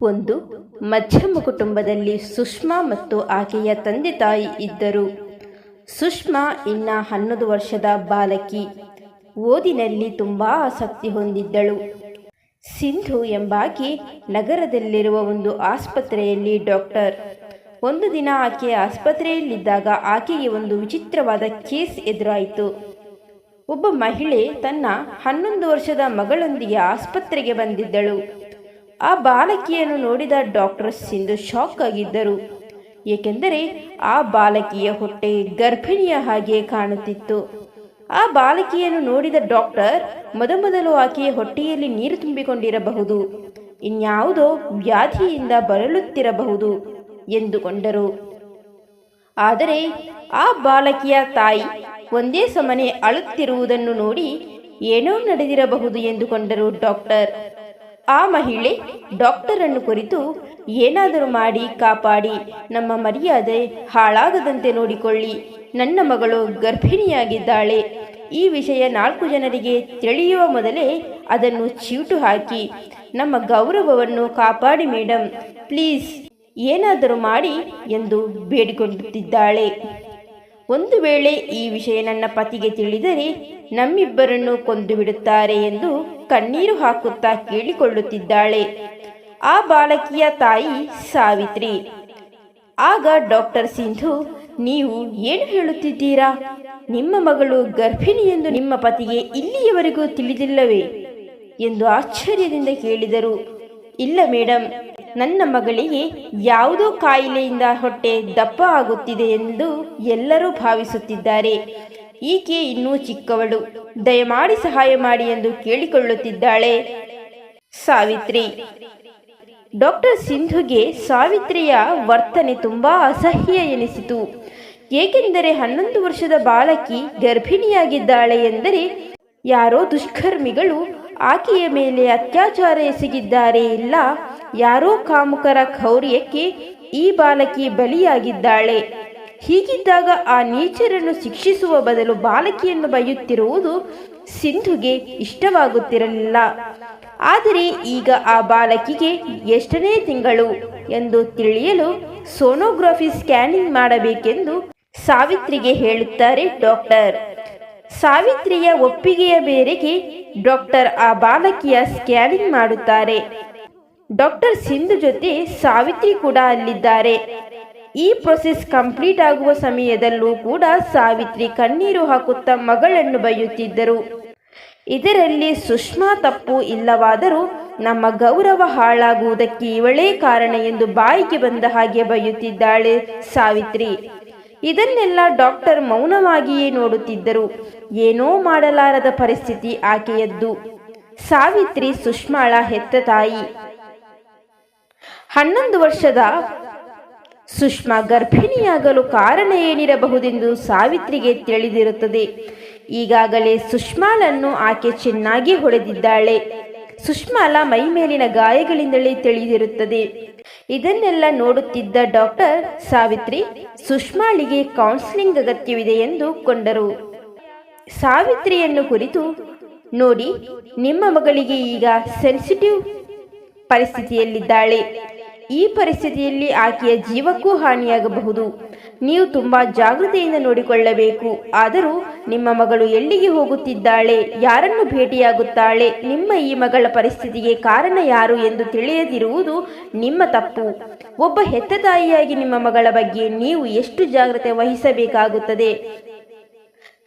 ಒಂದು ಮಧ್ಯಮ ಕುಟುಂಬದಲ್ಲಿ ಸುಷ್ಮಾ ಮತ್ತು ಆಕೆಯ ತಂದೆ ತಾಯಿ ಇದ್ದರು. ಸುಷ್ಮಾ ಇನ್ನ 11 ವರ್ಷದ ಬಾಲಕಿ. ಓದಿನಲ್ಲಿ ತುಂಬಾ ಆಸಕ್ತಿ ಹೊಂದಿದ್ದಳು. ಸಿಂಧು ಎಂಬಾಕೆ ನಗರದಲ್ಲಿರುವ ಒಂದು ಆಸ್ಪತ್ರೆಯಲ್ಲಿ ಡಾಕ್ಟರ್. ಒಂದು ದಿನ ಆಕೆ ಆಸ್ಪತ್ರೆಯಲ್ಲಿದ್ದಾಗ ಆಕೆಗೆ ಒಂದು ವಿಚಿತ್ರವಾದ ಕೇಸ್ ಎದುರಾಯಿತು. ಒಬ್ಬ ಮಹಿಳೆ ತನ್ನ 11 ವರ್ಷದ ಮಗಳೊಂದಿಗೆ ಆಸ್ಪತ್ರೆಗೆ ಬಂದಿದ್ದಳು. ಆ ಬಾಲಕಿಯನ್ನು ನೋಡಿದ ಡಾಕ್ಟರ್ ಸಿಂಧು ಶಾಕ್ ಆಗಿದ್ದರು. ಏಕೆಂದರೆ ಆ ಬಾಲಕಿಯ ಹೊಟ್ಟೆ ಗರ್ಭಿಣಿಯ ಹಾಗೆ ಕಾಣುತ್ತಿತ್ತು. ಆ ಬಾಲಕಿಯನ್ನು ನೋಡಿದ ಡಾಕ್ಟರ್ ಮೊದಮೊದಲು ಆಕೆಯ ಹೊಟ್ಟೆಯಲ್ಲಿ ನೀರು ತುಂಬಿಕೊಂಡಿರಬಹುದು, ಇನ್ಯಾವುದೋ ವ್ಯಾಧಿಯಿಂದ ಬಳಲುತ್ತಿರಬಹುದು ಎಂದುಕೊಂಡರು. ಆದರೆ ಆ ಬಾಲಕಿಯ ತಾಯಿ ಒಂದೇ ಸಮನೆ ಅಳುತ್ತಿರುವುದನ್ನು ನೋಡಿ ಏನೋ ನಡೆದಿರಬಹುದು ಎಂದುಕೊಂಡರು ಡಾಕ್ಟರ್. ಆ ಮಹಿಳೆ ಡಾಕ್ಟರ್ ಅನ್ನು ಕುರಿತು, ಏನಾದರೂ ಮಾಡಿ ಕಾಪಾಡಿ, ನಮ್ಮ ಮರ್ಯಾದೆ ಹಾಳಾಗದಂತೆ ನೋಡಿಕೊಳ್ಳಿ, ನನ್ನ ಮಗಳು ಗರ್ಭಿಣಿಯಾಗಿದ್ದಾಳೆ. ಈ ವಿಷಯ 4 ಜನರಿಗೆ ತಿಳಿಯುವ ಮೊದಲೇ ಅದನ್ನು ಚೀಟು ಹಾಕಿ ನಮ್ಮ ಗೌರವವನ್ನು ಕಾಪಾಡಿ ಮೇಡಮ್, ಪ್ಲೀಸ್ ಏನಾದರೂ ಮಾಡಿ ಎಂದು ಬೇಡಿಕೊಳ್ಳುತ್ತಿದ್ದಾಳೆ. ಒಂದು ವೇಳೆ ಈ ವಿಷಯ ನನ್ನ ಪತಿಗೆ ತಿಳಿದರೆ ನಮ್ಮಿಬ್ಬರನ್ನು ಕೊಂದು ಬಿಡುತ್ತಾರೆ ಎಂದು ಕಣ್ಣೀರು ಹಾಕುತ್ತಾ ಕೇಳಿಕೊಳ್ಳುತ್ತಿದ್ದಾಳೆ ಆ ಬಾಲಕಿಯ ತಾಯಿ ಸಾವಿತ್ರಿ. ಆಗ ಡಾಕ್ಟರ್ ಸಿಂಧು, ನೀವು ಏನು ಹೇಳುತ್ತಿದ್ದೀರಾ? ನಿಮ್ಮ ಮಗಳು ಗರ್ಭಿಣಿ ಎಂದು ನಿಮ್ಮ ಪತಿಗೆ ಇಲ್ಲಿಯವರೆಗೂ ತಿಳಿದಿಲ್ಲವೇ ಎಂದು ಆಶ್ಚರ್ಯದಿಂದ ಕೇಳಿದರು. ಇಲ್ಲ ಮೇಡಮ್, ನನ್ನ ಮಗಳಿಗೆ ಯಾವುದೋ ಕಾಯಿಲೆಯಿಂದ ಹೊಟ್ಟೆ ದಪ್ಪ ಆಗುತ್ತಿದೆ ಎಂದು ಎಲ್ಲರೂ ಭಾವಿಸುತ್ತಿದ್ದಾರೆ. ಈಕೆ ಇನ್ನೂ ಚಿಕ್ಕವಳು, ದಯಮಾಡಿ ಸಹಾಯ ಮಾಡಿ ಎಂದು ಕೇಳಿಕೊಳ್ಳುತ್ತಿದ್ದಾಳೆ ಸಾವಿತ್ರಿ. ಡಾಕ್ಟರ್ ಸಿಂಧುಗೆ ಸಾವಿತ್ರಿಯ ವರ್ತನೆ ತುಂಬಾ ಅಸಹ್ಯ ಎನಿಸಿತು. ಏಕೆಂದರೆ 11 ವರ್ಷದ ಬಾಲಕಿ ಗರ್ಭಿಣಿಯಾಗಿದ್ದಾಳೆ ಎಂದರೆ ಯಾರೋ ದುಷ್ಕರ್ಮಿಗಳು ಆಕೆಯ ಮೇಲೆ ಅತ್ಯಾಚಾರ ಎಸಗಿದ್ದಾರೆ, ಇಲ್ಲ ಯಾರೋ ಕಾಮುಕರ ಕ್ರೌರ್ಯಕ್ಕೆ ಈ ಬಾಲಕಿ ಬಲಿಯಾಗಿದ್ದಾಳೆ. ಹೀಗಿದ್ದಾಗ ಆ ನೀಚರನ್ನು ಶಿಕ್ಷಿಸುವ ಬದಲು ಬಾಲಕಿಯನ್ನು ಬೈಯುತ್ತಿರುವುದು ಸಿಂಧುಗೆ ಇಷ್ಟವಾಗುತ್ತಿರಲಿಲ್ಲ. ಆದರೆ ಈಗ ಆ ಬಾಲಕಿಗೆ ಎಷ್ಟನೇ ತಿಂಗಳು ಎಂದು ತಿಳಿಯಲು ಸೋನೋಗ್ರಫಿ ಸ್ಕ್ಯಾನಿಂಗ್ ಮಾಡಬೇಕೆಂದು ಸಾವಿತ್ರಿಗೆ ಹೇಳುತ್ತಾರೆ ಡಾಕ್ಟರ್. ಸಾವಿತ್ರಿಯ ಒಪ್ಪಿಗೆಯ ಮೇರೆಗೆ ಡಾಕ್ಟರ್ ಆ ಬಾಲಕಿಯ ಸ್ಕ್ಯಾನಿಂಗ್ ಮಾಡುತ್ತಾರೆ. ಡಾಕ್ಟರ್ ಸಿಂಧು ಜೊತೆ ಸಾವಿತ್ರಿ ಕೂಡ ಅಲ್ಲಿದ್ದಾರೆ. ಈ ಪ್ರೊಸೆಸ್ ಕಂಪ್ಲೀಟ್ ಆಗುವ ಸಮಯದಲ್ಲೂ ಕೂಡ ಸಾವಿತ್ರಿ ಕಣ್ಣೀರು ಹಾಕುತ್ತಾ ಮಗಳನ್ನು ಬೈಯುತ್ತಿದ್ದರು. ಇದರಲ್ಲಿ ಸುಷ್ಮಾ ತಪ್ಪು ಇಲ್ಲವಾದರೂ ನಮ್ಮ ಗೌರವ ಹಾಳಾಗುವುದಕ್ಕೆ ಇವಳೇ ಕಾರಣ ಎಂದು ಬಾಯಿಗೆ ಬಂದ ಹಾಗೆ ಬೈಯುತ್ತಿದ್ದಾಳೆ ಸಾವಿತ್ರಿ. ಇದನ್ನೆಲ್ಲ ಡಾಕ್ಟರ್ ಮೌನವಾಗಿಯೇ ನೋಡುತ್ತಿದ್ದರು. ಏನೋ ಮಾಡಲಾರದ ಪರಿಸ್ಥಿತಿ ಆಕೆಯದ್ದು. ಸಾವಿತ್ರಿ ಸುಷ್ಮಾಳ ಹೆತ್ತ ತಾಯಿ. 11 ವರ್ಷದ ಸುಷ್ಮಾ ಗರ್ಭಿಣಿಯಾಗಲು ಕಾರಣ ಏನಿರಬಹುದೆಂದು ಸಾವಿತ್ರಿಗೆ ತಿಳಿದಿರುತ್ತದೆ. ಈಗಾಗಲೇ ಸುಷ್ಮಾಳನ್ನು ಆಕೆ ಚೆನ್ನಾಗಿ ಹೊಡೆದಿದ್ದಾಳೆ. ಸುಷ್ಮಾಳ ಮೈಮೇಲಿನ ಗಾಯಗಳಿಂದಲೇ ತಿಳಿದಿರುತ್ತದೆ. ಇದನ್ನೆಲ್ಲ ನೋಡುತ್ತಿದ್ದ ಡಾಕ್ಟರ್ ಸಾವಿತ್ರಿ, ಸುಷ್ಮಾಳಿಗೆ ಕೌನ್ಸಿಲಿಂಗ್ ಅಗತ್ಯವಿದೆ ಎಂದು ಕೊಂಡರು. ಸಾವಿತ್ರಿಯನ್ನು ಕುರಿತು, ನೋಡಿ, ನಿಮ್ಮ ಮಗಳಿಗೆ ಈಗ ಸೆನ್ಸಿಟಿವ್ ಪರಿಸ್ಥಿತಿಯಲ್ಲಿದ್ದಾಳೆ. ಈ ಪರಿಸ್ಥಿತಿಯಲ್ಲಿ ಆಕೆಯ ಜೀವಕ್ಕೂ ಹಾನಿಯಾಗಬಹುದು. ನೀವು ತುಂಬಾ ಜಾಗೃತೆಯಿಂದ ನೋಡಿಕೊಳ್ಳಬೇಕು. ಆದರೂ ನಿಮ್ಮ ಮಗಳು ಎಲ್ಲಿಗೆ ಹೋಗುತ್ತಿದ್ದಾಳೆ, ಯಾರನ್ನು ಭೇಟಿಯಾಗುತ್ತಾಳೆ, ನಿಮ್ಮ ಈ ಮಗಳ ಪರಿಸ್ಥಿತಿಗೆ ಕಾರಣ ಯಾರು ಎಂದು ತಿಳಿಯದಿರುವುದು ನಿಮ್ಮ ತಪ್ಪು. ಒಬ್ಬ ಹೆತ್ತ ತಾಯಿಯಾಗಿ ನಿಮ್ಮ ಮಗಳ ಬಗ್ಗೆ ನೀವು ಎಷ್ಟು ಜಾಗ್ರತೆ ವಹಿಸಬೇಕಾಗುತ್ತದೆ.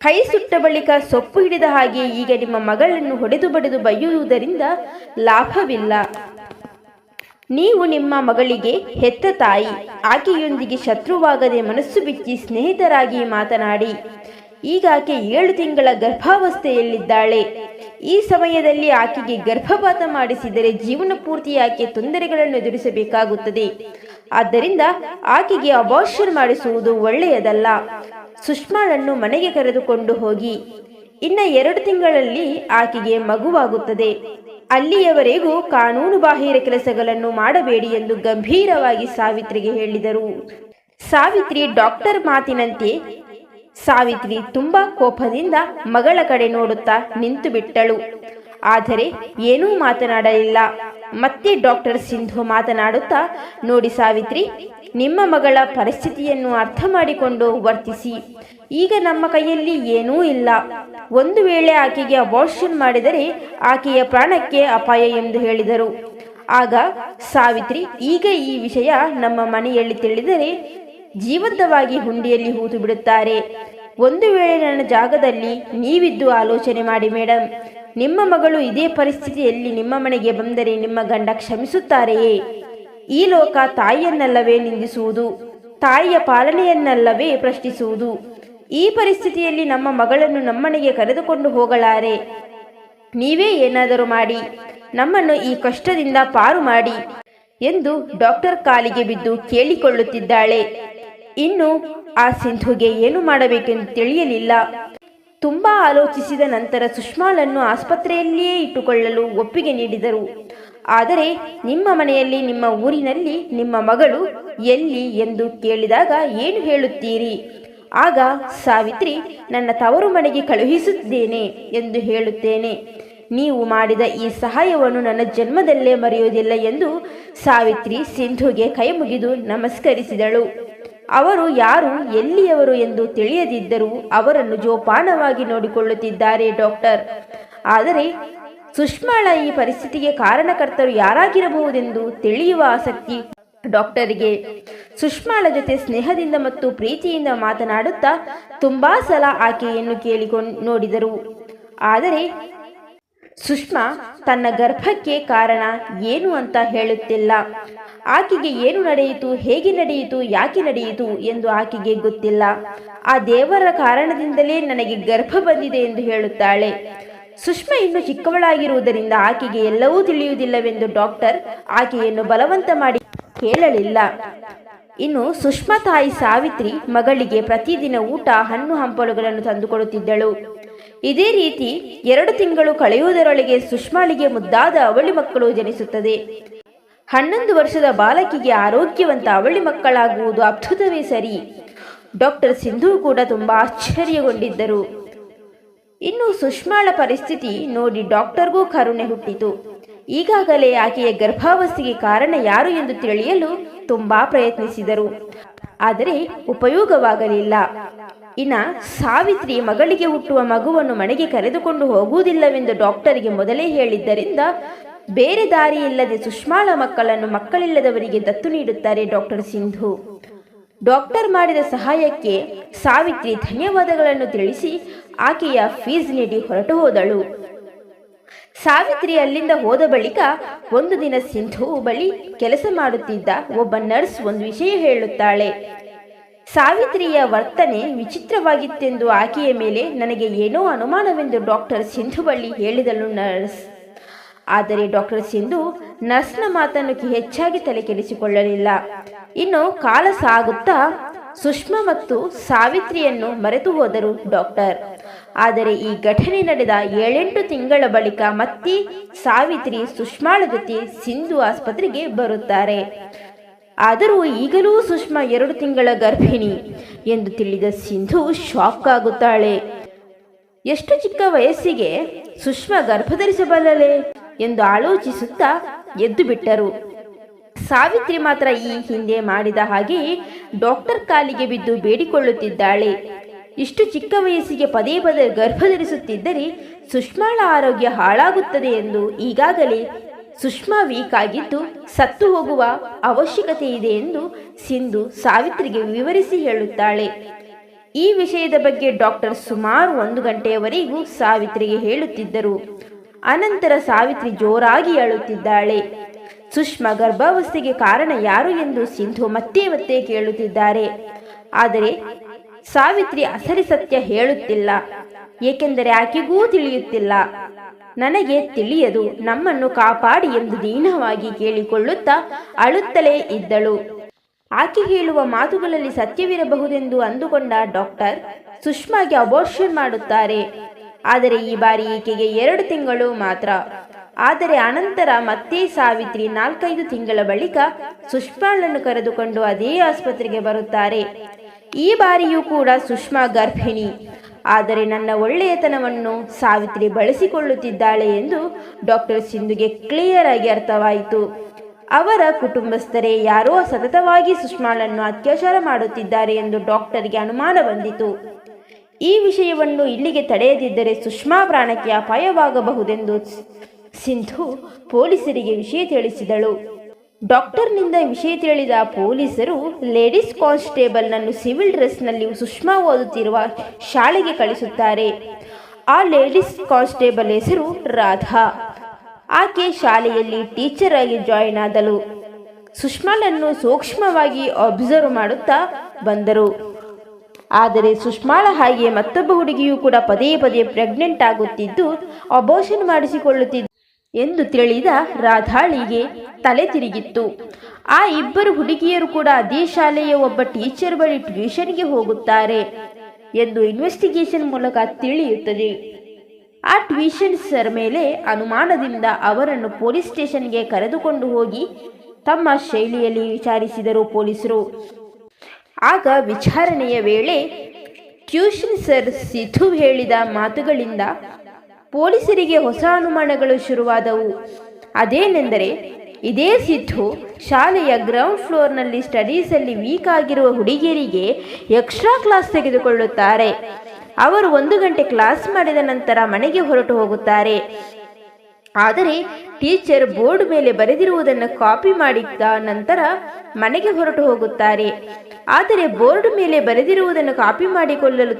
ಕೈ ಸುಟ್ಟ ಬಳಿಕ ಸೊಪ್ಪು ಹಿಡಿದ ಹಾಗೆ ಈಗ ನಿಮ್ಮ ಮಗಳನ್ನು ಹೊಡೆದು ಬಡಿದು ಬೈಯುವುದರಿಂದ ಲಾಭವಿಲ್ಲ. ನೀವು ನಿಮ್ಮ ಮಗಳಿಗೆ ಹೆತ್ತ ತಾಯಿ. ಆಕೆಯೊಂದಿಗೆ ಶತ್ರುವಾಗದೆ ಮನಸ್ಸು ಬಿಚ್ಚಿ ಸ್ನೇಹಿತರಾಗಿ ಮಾತನಾಡಿ. ಈಗ ಆಕೆ 7 ತಿಂಗಳ ಗರ್ಭಾವಸ್ಥೆಯಲ್ಲಿದ್ದಾಳೆ. ಈ ಸಮಯದಲ್ಲಿ ಆಕೆಗೆ ಗರ್ಭಪಾತ ಮಾಡಿಸಿದರೆ ಜೀವನ ಪೂರ್ತಿ ಆಕೆ ತೊಂದರೆಗಳನ್ನು ಎದುರಿಸಬೇಕಾಗುತ್ತದೆ. ಆದ್ದರಿಂದ ಆಕೆಗೆ ಅಬಾರ್ಷನ್ ಮಾಡಿಸುವುದು ಒಳ್ಳೆಯದಲ್ಲ. ಸುಷ್ಮಾಳನ್ನು ಮನೆಗೆ ಕರೆದುಕೊಂಡು ಹೋಗಿ. ಇನ್ನ 2 ತಿಂಗಳಲ್ಲಿ ಆಕೆಗೆ ಮಗುವಾಗುತ್ತದೆ. ಅಲ್ಲಿಯವರೆಗೂ ಕಾನೂನು ಬಾಹಿರ ಕೆಲಸಗಳನ್ನು ಮಾಡಬೇಡಿ ಎಂದು ಗಂಭೀರವಾಗಿ ಸಾವಿತ್ರಿಗೆ ಹೇಳಿದರು. ಸಾವಿತ್ರಿ ಡಾಕ್ಟರ್ ಮಾತಿನಂತೆ ಸಾವಿತ್ರಿ ತುಂಬಾ ಕೋಪದಿಂದ ಮಗಳ ಕಡೆ ನೋಡುತ್ತಾ ನಿಂತು ಬಿಟ್ಟಳು. ಆದರೆ ಏನೂ ಮಾತನಾಡಲಿಲ್ಲ. ಮತ್ತೆ ಡಾಕ್ಟರ್ ಸಿಂಧು ಮಾತನಾಡುತ್ತಾ, ನೋಡಿ ಸಾವಿತ್ರಿ, ನಿಮ್ಮ ಮಗಳ ಪರಿಸ್ಥಿತಿಯನ್ನು ಅರ್ಥ ಮಾಡಿಕೊಂಡು ವರ್ತಿಸಿ. ಈಗ ನಮ್ಮ ಕೈಯಲ್ಲಿ ಏನೂ ಇಲ್ಲ. ಒಂದು ವೇಳೆ ಆಕೆಗೆ ಅಬಾರ್ಷನ್ ಮಾಡಿದರೆ ಆಕೆಯ ಪ್ರಾಣಕ್ಕೆ ಅಪಾಯ ಎಂದು ಹೇಳಿದರು. ಆಗ ಸಾವಿತ್ರಿ, ಈಗ ಈ ವಿಷಯ ನಮ್ಮ ಮನೆಯಲ್ಲಿ ತಿಳಿದರೆ ಜೀವಂತವಾಗಿ ಹುಂಡಿಯಲ್ಲಿ ಹೂತು ಬಿಡುತ್ತಾರೆ. ಒಂದು ವೇಳೆ ನನ್ನ ಜಾಗದಲ್ಲಿ ನೀವಿದ್ದು ಆಲೋಚನೆ ಮಾಡಿ ಮೇಡಮ್, ನಿಮ್ಮ ಮಗಳು ಇದೇ ಪರಿಸ್ಥಿತಿಯಲ್ಲಿ ನಿಮ್ಮ ಮನೆಗೆ ಬಂದರೆ ನಿಮ್ಮ ಗಂಡ ಕ್ಷಮಿಸುತ್ತಾರೆಯೇ? ಈ ಲೋಕ ತಾಯಿಯನ್ನಲ್ಲವೇ ನಿಂದಿಸುವುದು, ತಾಯಿಯ ಪಾಲನೆಯನ್ನಲ್ಲವೇ ಪ್ರಶ್ನಿಸುವುದು? ಈ ಪರಿಸ್ಥಿತಿಯಲ್ಲಿ ನಮ್ಮ ಮಗಳನ್ನು ನಮ್ಮನೆಗೆ ಕರೆದುಕೊಂಡು ಹೋಗಲಾರೆ. ನೀವೇ ಏನಾದರೂ ಮಾಡಿ ನಮ್ಮನ್ನು ಈ ಕಷ್ಟದಿಂದ ಪಾರು ಮಾಡಿ ಎಂದು ಡಾಕ್ಟರ್ ಕಾಲಿಗೆ ಬಿದ್ದು ಕೇಳಿಕೊಳ್ಳುತ್ತಿದ್ದಾಳೆ. ಇನ್ನು ಆ ಸಿಂಧುಗೆ ಏನು ಮಾಡಬೇಕೆಂದು ತಿಳಿಯಲಿಲ್ಲ. ತುಂಬಾ ಆಲೋಚಿಸಿದ ನಂತರ ಸುಷ್ಮಾಳನ್ನು ಆಸ್ಪತ್ರೆಯಲ್ಲಿಯೇ ಇಟ್ಟುಕೊಳ್ಳಲು ಒಪ್ಪಿಗೆ ನೀಡಿದರು. ಆದರೆ ನಿಮ್ಮ ಮನೆಯಲ್ಲಿ, ನಿಮ್ಮ ಊರಿನಲ್ಲಿ ನಿಮ್ಮ ಮಗಳು ಎಲ್ಲಿ ಎಂದು ಕೇಳಿದಾಗ ಏನು ಹೇಳುತ್ತೀರಿ? ಆಗ ಸಾವಿತ್ರಿ, ನನ್ನ ತವರು ಮನೆಗೆ ಕಳುಹಿಸುತ್ತೇನೆ ಎಂದು ಹೇಳುತ್ತೇನೆ. ನೀವು ಮಾಡಿದ ಈ ಸಹಾಯವನ್ನು ನನ್ನ ಜನ್ಮದಲ್ಲೇ ಮರೆಯುವುದಿಲ್ಲ ಎಂದು ಸಾವಿತ್ರಿ ಸಿಂಧುಗೆ ಕೈ ಮುಗಿದು ನಮಸ್ಕರಿಸಿದಳು. ಅವರು ಯಾರು, ಎಲ್ಲಿಯವರು ಎಂದು ತಿಳಿಯದಿದ್ದರೂ ಅವರನ್ನು ಜೋಪಾನವಾಗಿ ನೋಡಿಕೊಳ್ಳುತ್ತಿದ್ದಾರೆ ಡಾಕ್ಟರ್. ಆದರೆ ಸುಷ್ಮಾಳ ಈ ಪರಿಸ್ಥಿತಿಗೆ ಕಾರಣಕರ್ತರು ಯಾರಾಗಿರಬಹುದೆಂದು ತಿಳಿಯುವ ಆಸಕ್ತಿ ಡಾಕ್ಟರಿಗೆ. ಸುಷ್ಮಾಳ ಜೊತೆ ಸ್ನೇಹದಿಂದ ಮತ್ತು ಪ್ರೀತಿಯಿಂದ ಮಾತನಾಡುತ್ತಾ ತುಂಬಾ ಸಲ ಆಕೆಯನ್ನು ಕೇಳಿಕೊಂಡು ನೋಡಿದರು. ಆದರೆ ಸುಷ್ಮಾ ತನ್ನ ಗರ್ಭಕ್ಕೆ ಕಾರಣ ಏನು ಅಂತ ಹೇಳುತ್ತಿಲ್ಲ. ಆಕೆಗೆ ಏನು ನಡೆಯಿತು, ಹೇಗೆ ನಡೆಯಿತು, ಯಾಕೆ ನಡೆಯಿತು ಎಂದು ಆಕೆಗೆ ಗೊತ್ತಿಲ್ಲ. ಆ ದೇವರ ಕಾರಣದಿಂದಲೇ ನನಗೆ ಗರ್ಭ ಬಂದಿದೆ ಎಂದು ಹೇಳುತ್ತಾಳೆ. ಸುಷ್ಮಾ ಇನ್ನು ಚಿಕ್ಕವಳಾಗಿರುವುದರಿಂದ ಆಕೆಗೆ ಎಲ್ಲವೂ ತಿಳಿಯುವುದಿಲ್ಲವೆಂದು ಡಾಕ್ಟರ್ ಆಕೆಯನ್ನು ಬಲವಂತ ಮಾಡಿ ಕೇಳಲಿಲ್ಲ. ಇನ್ನು ಸುಷ್ಮಾ ತಾಯಿ ಸಾವಿತ್ರಿ ಮಗಳಿಗೆ ಪ್ರತಿದಿನ ಊಟ, ಹಣ್ಣು ಹಂಪಲುಗಳನ್ನು ತಂದುಕೊಡುತ್ತಿದ್ದಳು. ಇದೇ ರೀತಿ 2 ತಿಂಗಳು ಕಳೆಯುವುದರೊಳಗೆ ಸುಷ್ಮಾಳಿಗೆ ಮುದ್ದಾದ ಅವಳಿ ಮಕ್ಕಳು ಜನಿಸುತ್ತದೆ. 11 ವರ್ಷದ ಬಾಲಕಿಗೆ ಆರೋಗ್ಯವಂತ ಅವಳಿ ಮಕ್ಕಳಾಗುವುದು ಅದ್ಭುತವೇ ಸರಿ. ಡಾಕ್ಟರ್ ಸಿಂಧು ಕೂಡ ತುಂಬಾ ಆಶ್ಚರ್ಯಗೊಂಡಿದ್ದರು. ಇನ್ನು ಸುಷ್ಮಾಳ ಪರಿಸ್ಥಿತಿ ನೋಡಿ ಡಾಕ್ಟರ್ಗೂ ಕರುಣೆ ಹುಟ್ಟಿತು. ಈಗಾಗಲೇ ಆಕೆಯ ಗರ್ಭಾವಸ್ಥೆಗೆ ಕಾರಣ ಯಾರು ಎಂದು ತಿಳಿಯಲು ತುಂಬಾ ಪ್ರಯತ್ನಿಸಿದರು. ಆದರೆ ಉಪಯೋಗವಾಗಲಿಲ್ಲ. ಇನ್ನು ಸಾವಿತ್ರಿ ಮಗಳಿಗೆ ಹುಟ್ಟುವ ಮಗುವನ್ನು ಮನೆಗೆ ಕರೆದುಕೊಂಡು ಹೋಗುವುದಿಲ್ಲವೆಂದು ಡಾಕ್ಟರಿಗೆ ಮೊದಲೇ ಹೇಳಿದ್ದರಿಂದ ಬೇರೆ ದಾರಿ ಇಲ್ಲದೆ ಸುಷ್ಮಾಳ ಮಕ್ಕಳನ್ನು ಮಕ್ಕಳಿಲ್ಲದವರಿಗೆ ದತ್ತು ನೀಡುತ್ತಾರೆ ಡಾಕ್ಟರ್ ಸಿಂಧು. ಡಾಕ್ಟರ್ ಮಾಡಿದ ಸಹಾಯಕ್ಕೆ ಸಾವಿತ್ರಿ ಧನ್ಯವಾದಗಳನ್ನು ತಿಳಿಸಿ ಆಕೆಯ ಫೀಸ್ ನೀಡಿ ಹೊರಟು ಹೋದಳು. ಸಾವಿತ್ರಿ ಅಲ್ಲಿಂದ ಹೋದ ಬಳಿಕ ಒಂದು ದಿನ ಸಿಂಧು ಬಳಿ ಕೆಲಸ ಮಾಡುತ್ತಿದ್ದ ಒಬ್ಬ ನರ್ಸ್ ಒಂದು ವಿಷಯ ಹೇಳುತ್ತಾಳೆ. ಸಾವಿತ್ರಿಯ ವರ್ತನೆ ವಿಚಿತ್ರವಾಗಿತ್ತೆಂದು ಆಕೆಯ ಮೇಲೆ ನನಗೆ ಏನೋ ಅನುಮಾನವೆಂದು ಡಾಕ್ಟರ್ ಸಿಂಧು ಬಳಿ ಹೇಳಿದಳು ನರ್ಸ್. ಆದರೆ ಡಾಕ್ಟರ್ ಸಿಂಧು ನರ್ಸ್ನ ಮಾತನ್ನು ಹೆಚ್ಚಾಗಿ ತಲೆ ಕೆಡಿಸಿಕೊಳ್ಳಲಿಲ್ಲ. ಇನ್ನು ಕಾಲ ಸಾಗುತ್ತಾ ಸುಷ್ಮಾ ಮತ್ತು ಸಾವಿತ್ರಿಯನ್ನು ಮರೆತು ಹೋದರು ಡಾಕ್ಟರ್. ಆದರೆ ಈ ಘಟನೆ ನಡೆದ 7-8 ತಿಂಗಳ ಬಳಿಕ ಮತ್ತೆ ಸಾವಿತ್ರಿ ಸುಷ್ಮಾಳ ಜೊತೆ ಸಿಂಧು ಆಸ್ಪತ್ರೆಗೆ ಬರುತ್ತಾರೆ. ಆದರೂ ಈಗಲೂ ಸುಷ್ಮಾ 2 ತಿಂಗಳ ಗರ್ಭಿಣಿ ಎಂದು ತಿಳಿದ ಸಿಂಧು ಶಾಕ್ ಆಗುತ್ತಾಳೆ. ಎಷ್ಟು ಚಿಕ್ಕ ವಯಸ್ಸಿಗೆ ಸುಷ್ಮಾ ಗರ್ಭಧರಿಸಬಲ್ಲಳೆ ಎಂದು ಆಲೋಚಿಸುತ್ತಾ ಎದ್ದು ಬಿಟ್ಟರು. ಸಾವಿತ್ರಿ ಮಾತ್ರ ಈ ಹಿಂದೆ ಮಾಡಿದ ಹಾಗೆಯೇ ಡಾಕ್ಟರ್ ಕಾಲಿಗೆ ಬಿದ್ದು ಬೇಡಿಕೊಳ್ಳುತ್ತಿದ್ದಾಳೆ. ಇಷ್ಟು ಚಿಕ್ಕ ವಯಸ್ಸಿಗೆ ಪದೇ ಪದೇ ಗರ್ಭಧರಿಸುತ್ತಿದ್ದರೆ ಸುಷ್ಮಾಳ ಆರೋಗ್ಯ ಹಾಳಾಗುತ್ತದೆ ಎಂದು, ಈಗಾಗಲೇ ಸುಷ್ಮಾ ವೀಕ್ ಆಗಿದ್ದು ಸತ್ತು ಹೋಗುವ ಅವಶ್ಯಕತೆ ಇದೆ ಎಂದು ಸಿಂಧು ಸಾವಿತ್ರಿಗೆ ವಿವರಿಸಿ ಹೇಳುತ್ತಾಳೆ. ಈ ವಿಷಯದ ಬಗ್ಗೆ ಡಾಕ್ಟರ್ ಸುಮಾರು 1 ಗಂಟೆಯವರೆಗೂ ಸಾವಿತ್ರಿಗೆ ಹೇಳುತ್ತಿದ್ದರು. ಅನಂತರ ಸಾವಿತ್ರಿ ಜೋರಾಗಿ ಅಳುತ್ತಿದ್ದಾಳೆ. ಸುಷ್ಮಾ ಗರ್ಭಾವಸ್ಥೆಗೆ ಕಾರಣ ಯಾರು ಎಂದು ಸಿಂಧು ಮತ್ತೆ ಮತ್ತೆ ಕೇಳುತ್ತಿದ್ದಾರೆ. ಆದರೆ ಸಾವಿತ್ರಿ ಅಸಲಿ ಸತ್ಯ ಹೇಳುತ್ತಿಲ್ಲ. ಏಕೆಂದರೆ ಆಕೆಗೂ ತಿಳಿಯುತ್ತಿಲ್ಲ. ನನಗೆ ತಿಳಿಯದು, ನಮ್ಮನ್ನು ಕಾಪಾಡಿ ಎಂದು ದೀನವಾಗಿ ಕೇಳಿಕೊಳ್ಳುತ್ತಾ ಅಳುತ್ತಲೇ ಇದ್ದಳು. ಆಕೆ ಹೇಳುವ ಮಾತುಗಳಲ್ಲಿ ಸತ್ಯವಿರಬಹುದೆಂದು ಅಂದುಕೊಂಡ ಡಾಕ್ಟರ್ ಸುಷ್ಮಾಗೆ ಅಬಾರ್ಷನ್ ಮಾಡುತ್ತಾರೆ. ಆದರೆ ಈ ಬಾರಿ ಈಕೆಗೆ 2 ತಿಂಗಳು ಮಾತ್ರ. ಆದರೆ ಅನಂತರ ಮತ್ತೆ ಸಾವಿತ್ರಿ 4-5 ತಿಂಗಳ ಬಳಿಕ ಸುಷ್ಮಾಳನ್ನು ಕರೆದುಕೊಂಡು ಅದೇ ಆಸ್ಪತ್ರೆಗೆ ಬರುತ್ತಾರೆ. ಈ ಬಾರಿಯೂ ಕೂಡ ಸುಷ್ಮಾ ಗರ್ಭಿಣಿ. ಆದರೆ ನನ್ನ ಒಳ್ಳೆಯತನವನ್ನು ಸಾವಿತ್ರಿ ಬಳಸಿಕೊಳ್ಳುತ್ತಿದ್ದಾಳೆ ಎಂದು ಡಾಕ್ಟರ್ ಸಿಂಧುಗೆ ಕ್ಲಿಯರ್ ಆಗಿ ಅರ್ಥವಾಯಿತು. ಅವರ ಕುಟುಂಬಸ್ಥರೇ ಯಾರೋ ಸತತವಾಗಿ ಸುಷ್ಮಾಳನ್ನು ಅತ್ಯಾಚಾರ ಮಾಡುತ್ತಿದ್ದಾರೆ ಎಂದು ಡಾಕ್ಟರ್ಗೆ ಅನುಮಾನ ಬಂದಿತು. ಈ ವಿಷಯವನ್ನು ಇಲ್ಲಿಗೆ ತಡೆಯದಿದ್ದರೆ ಸುಷ್ಮಾ ಪ್ರಾಣಕ್ಕೆ ಅಪಾಯವಾಗಬಹುದೆಂದು ಸಿಂಧು ಪೊಲೀಸರಿಗೆ ವಿಷಯ ತಿಳಿಸಿದಳು. ಡಾಕ್ಟರ್ನಿಂದ ವಿಷಯ ತಿಳಿದ ಪೊಲೀಸರು ಲೇಡೀಸ್ ಕಾನ್ಸ್ಟೇಬಲ್ನನ್ನು ಸಿವಿಲ್ ಡ್ರೆಸ್ನಲ್ಲಿ ಸುಷ್ಮಾ ಓದುತ್ತಿರುವ ಶಾಲೆಗೆ ಕಳಿಸುತ್ತಾರೆ. ಆ ಲೇಡೀಸ್ ಕಾನ್ಸ್ಟೇಬಲ್ ಹೆಸರು ರಾಧಾ. ಆಕೆ ಶಾಲೆಯಲ್ಲಿ ಟೀಚರ್ ಆಗಿ ಜಾಯಿನ್ ಆದಳು. ಸುಷ್ಮಾಳನ್ನು ಸೂಕ್ಷ್ಮವಾಗಿ ಅಬ್ಸರ್ವ್ ಮಾಡುತ್ತಾ ಬಂದರು. ಆದರೆ ಸುಷ್ಮಾಳ ಹಾಗೆ ಮತ್ತೊಬ್ಬ ಹುಡುಗಿಯೂ ಕೂಡ ಪದೇ ಪದೇ ಪ್ರೆಗ್ನೆಂಟ್ ಆಗುತ್ತಿದ್ದು ಅಬೋಷನ್ ಮಾಡಿಸಿಕೊಳ್ಳುತ್ತಿದ್ದ ಎಂದು ತಿಳಿದ ರಾಧಾಳಿಗೆ ತಲೆ ತಿರುಗಿತ್ತು. ಆ ಇಬ್ಬರು ಹುಡುಗಿಯರು ಕೂಡ ಅದೇ ಶಾಲೆಯ ಒಬ್ಬ ಟೀಚರ್ ಬಳಿ ಟ್ಯೂಷನ್ಗೆ ಹೋಗುತ್ತಾರೆ ಎಂದು ಇನ್ವೆಸ್ಟಿಗೇಷನ್ ಮೂಲಕ ತಿಳಿಯುತ್ತದೆ. ಆ ಟ್ಯೂಷನ್ ಸರ್ ಮೇಲೆ ಅನುಮಾನದಿಂದ ಅವರನ್ನು ಪೊಲೀಸ್ ಸ್ಟೇಷನ್ಗೆ ಕರೆದುಕೊಂಡು ಹೋಗಿ ತಮ್ಮ ಶೈಲಿಯಲ್ಲಿ ವಿಚಾರಿಸಿದರು ಪೊಲೀಸರು. ಆಗ ವಿಚಾರಣೆಯ ವೇಳೆ ಟ್ಯೂಷನ್ ಸರ್ ಸಿಧು ಹೇಳಿದ ಮಾತುಗಳಿಂದ ಪೊಲೀಸರಿಗೆ ಹೊಸ ಅನುಮಾನಗಳು ಶುರುವಾದವು. ಅದೇನೆಂದರೆ, ಇದೇ ಸಿಧು ಶಾಲೆಯ ಗ್ರೌಂಡ್ ಫ್ಲೋರ್ನಲ್ಲಿ ಸ್ಟಡೀಸಲ್ಲಿ ವೀಕ್ ಆಗಿರುವ ಹುಡುಗಿಯರಿಗೆ ಎಕ್ಸ್ಟ್ರಾ ಕ್ಲಾಸ್ ತೆಗೆದುಕೊಳ್ಳುತ್ತಾರೆ. ಅವರು 1 ಗಂಟೆ ಕ್ಲಾಸ್ ಮಾಡಿದ ನಂತರ ಮನೆಗೆ ಹೊರಟು ಹೋಗುತ್ತಾರೆ. ಆದರೆ ಟೀಚರ್ ಬೋರ್ಡ್ ಮೇಲೆ ಬರೆದಿರುವುದನ್ನು ಕಾಪಿ ಮಾಡಿದ ನಂತರ ಮನೆಗೆ ಹೊರಟು ಹೋಗುತ್ತಾರೆ. ಆದರೆ ಬೋರ್ಡ್ ಮೇಲೆ ಬರೆದಿರುವುದನ್ನು ಕಾಪಿ ಮಾಡಿಕೊಳ್ಳಲು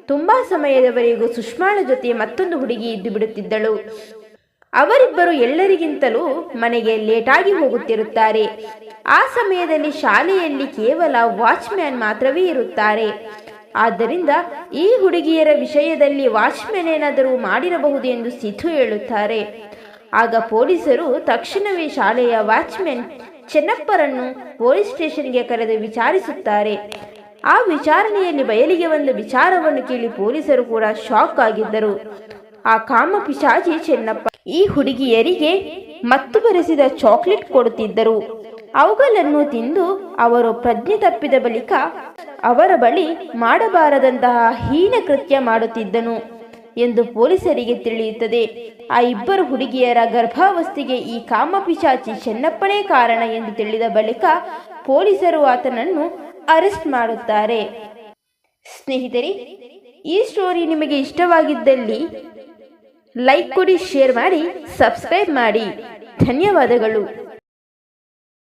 ತುಂಬಾ ಸಮಯದವರೆಗೂ ಸುಷ್ಮಾಳ ಜೊತೆ ಮತ್ತೊಂದು ಹುಡುಗಿ ಇದ್ದು ಬಿಡುತ್ತಿದ್ದಳು. ಅವರಿಬ್ಬರು ಎಲ್ಲರಿಗಿಂತಲೂ ಮನೆಗೆ ಲೇಟಾಗಿ ಹೋಗುತ್ತಿರುತ್ತಾರೆ. ಆ ಸಮಯದಲ್ಲಿ ಶಾಲೆಯಲ್ಲಿ ಕೇವಲ ವಾಚ್ಮ್ಯಾನ್ ಮಾತ್ರವೇ ಇರುತ್ತಾರೆ. ಆದ್ದರಿಂದ ಈ ಹುಡುಗಿಯರ ವಿಷಯದಲ್ಲಿ ವಾಚ್ಮ್ಯಾನ್ ಏನಾದರೂ ಮಾಡಿರಬಹುದು ಎಂದು ಸಿಧು ಹೇಳುತ್ತಾರೆ. ಆಗ ಪೊಲೀಸರು ತಕ್ಷಣವೇ ಶಾಲೆಯ ವಾಚ್ಮ್ಯಾನ್ ಚೆನ್ನಪ್ಪರನ್ನು ಪೊಲೀಸ್ ಸ್ಟೇಷನ್ಗೆ ಕರೆದು ವಿಚಾರಿಸುತ್ತಾರೆ. ಆ ವಿಚಾರಣೆಯಲ್ಲಿ ಬಯಲಿಗೆ ಬಂದ ವಿಚಾರವನ್ನು ಕೇಳಿ ಪೊಲೀಸರು ಕೂಡ ಶಾಕ್ ಆಗಿದ್ದರು. ಆ ಕಾಮಪಿಶಾಚಿ ಚೆನ್ನಪ್ಪ ಈ ಹುಡುಗಿಯರಿಗೆ ಮತ್ತು ಬೆರೆಸಿದ ಚಾಕ್ಲೇಟ್ ಕೊಡುತ್ತಿದ್ದರು. ಅವುಗಳನ್ನು ತಿಂದು ಅವರು ಪ್ರಜ್ಞೆ ತಪ್ಪಿದ ಬಳಿಕ ಅವರ ಬಳಿ ಮಾಡಬಾರದಂತಹ ಹೀನ ಕೃತ್ಯ ಮಾಡುತ್ತಿದ್ದನು ಎಂದು ಪೊಲೀಸರಿಗೆ ತಿಳಿಯುತ್ತದೆ. ಆ ಇಬ್ಬರು ಹುಡುಗಿಯರ ಗರ್ಭಾವಸ್ಥೆಗೆ ಈ ಕಾಮಪಿಶಾಚಿ ಚೆನ್ನಪ್ಪನೇ ಕಾರಣ ಎಂದು ತಿಳಿದ ಬಳಿಕ ಪೊಲೀಸರು ಆತನನ್ನು ಅರೆಸ್ಟ್ ಮಾಡುತ್ತಾರೆ. ಸ್ನೇಹಿತರೆ, ಈ ಸ್ಟೋರಿ ನಿಮಗೆ ಇಷ್ಟವಾಗಿದ್ದಲ್ಲಿ ಲೈಕ್ ಕೊಡಿ, ಶೇರ್ ಮಾಡಿ, ಸಬ್ಸ್ಕ್ರೈಬ್ ಮಾಡಿ. ಧನ್ಯವಾದಗಳು.